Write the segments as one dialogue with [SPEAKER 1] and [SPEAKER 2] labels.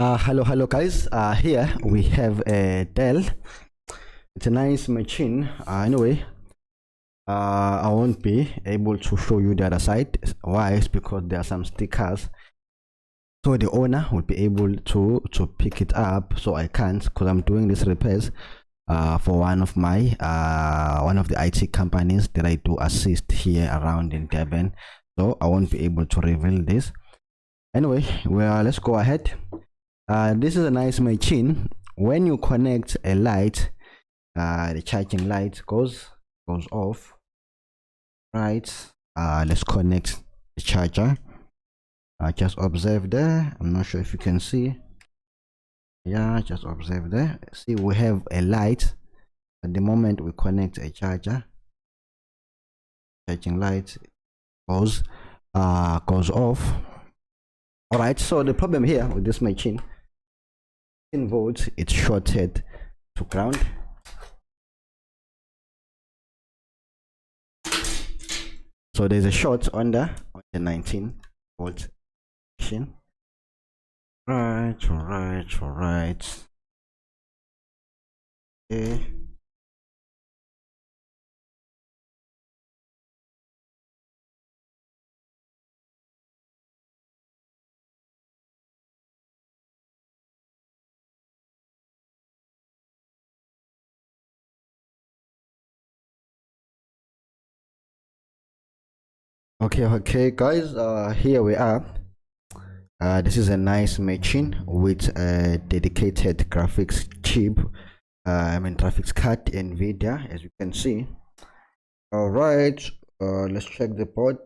[SPEAKER 1] Hello guys. Here we have a Dell. It's a nice machine. Anyway, I won't be able to show you the other side. Why? It's because there are some stickers, so the owner will be able to pick it up. So I can't, because I'm doing this repairs for one of the IT companies that I do assist here around in Durban. So I won't be able to reveal this. Anyway, well, let's go ahead. This is a nice machine. When you connect a light, the charging light goes off, right? Let's connect the charger. Just observe there. I'm not sure if you can see. Yeah, just observe there. See, we have a light. At the moment we connect a charging light goes off. All right, so the problem here with this machine, 10 volts, it's shorted to ground. So there's a short on the 19 volt machine. Right. Okay. Okay guys, here we are. This is a nice machine with a dedicated graphics chip, graphics card, NVIDIA, as you can see. All right, let's check the board.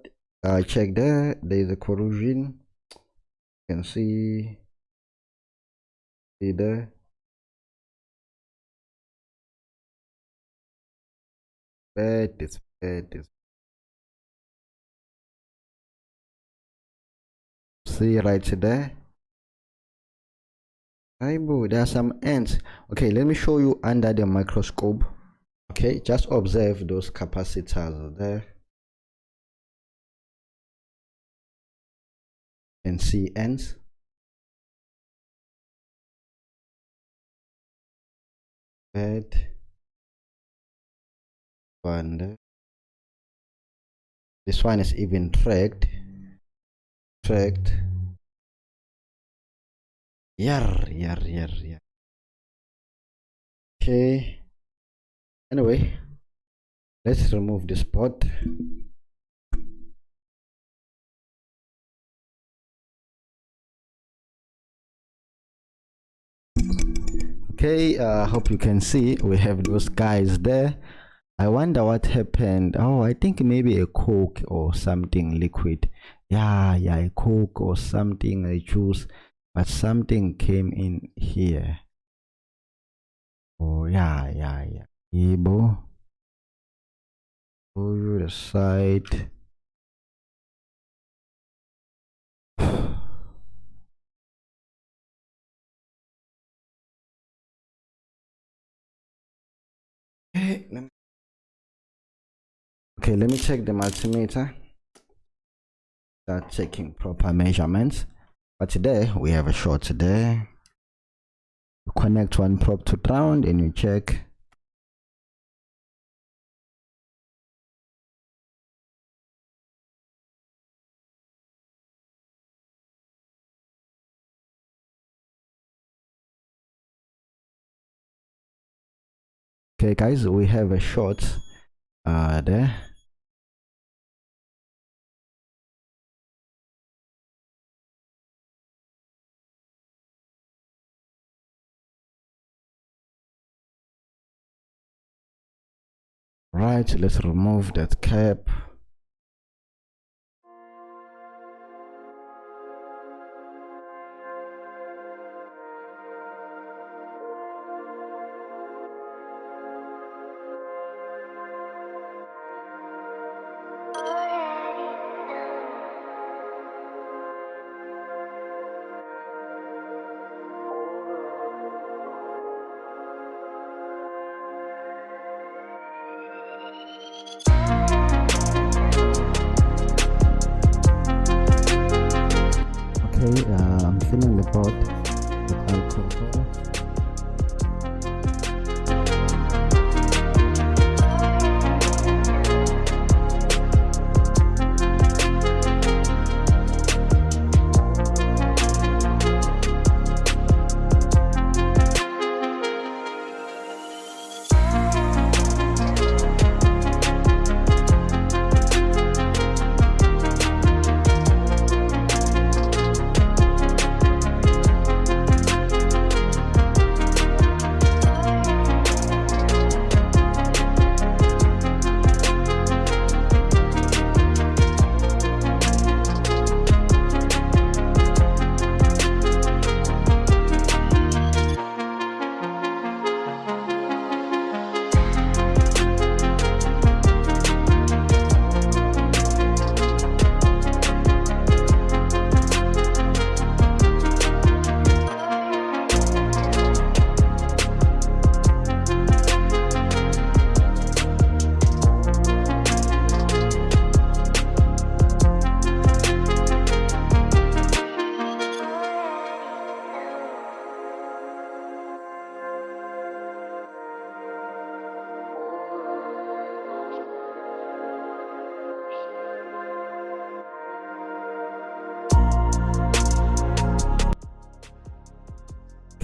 [SPEAKER 1] Check there is a corrosion. You can see there. Bad. See right there. There are some ends. Okay, let me show you under the microscope. Okay, just observe those capacitors there. You can see ends. Bad. One. This one is even tracked. Yeah. Okay, anyway, let's remove this pot. Okay, hope you can see we have those guys there. I wonder what happened. Oh, I think maybe a coke or something liquid. Yeah, a coke or something, a juice, but something came in here. Oh yeah. Ebo. Show you the side. Okay, let me check the multimeter. Start checking proper measurements. But today we have a short today. You connect one probe to ground and you check. Okay guys, we have a short there. Right, let's remove that cap. Okay, I'm filling the board. alcohol.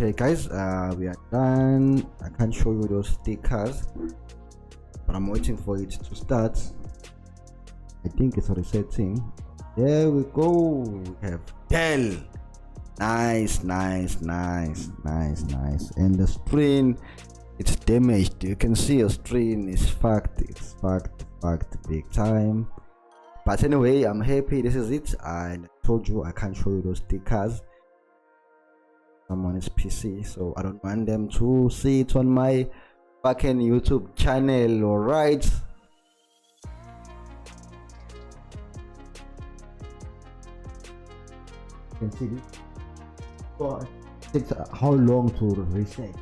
[SPEAKER 1] Okay guys, we are done. I can't show you those stickers, but I'm waiting for it to start. I think it's resetting. There we go. We have Dell. Nice. And the screen, it's damaged. You can see your screen is fucked. It's fucked big time. But anyway, I'm happy. This is it. I told you I can't show you those stickers. I'm on his PC, so I don't want them to see it on my fucking YouTube channel. All right. You can see this. So it takes how long to reset?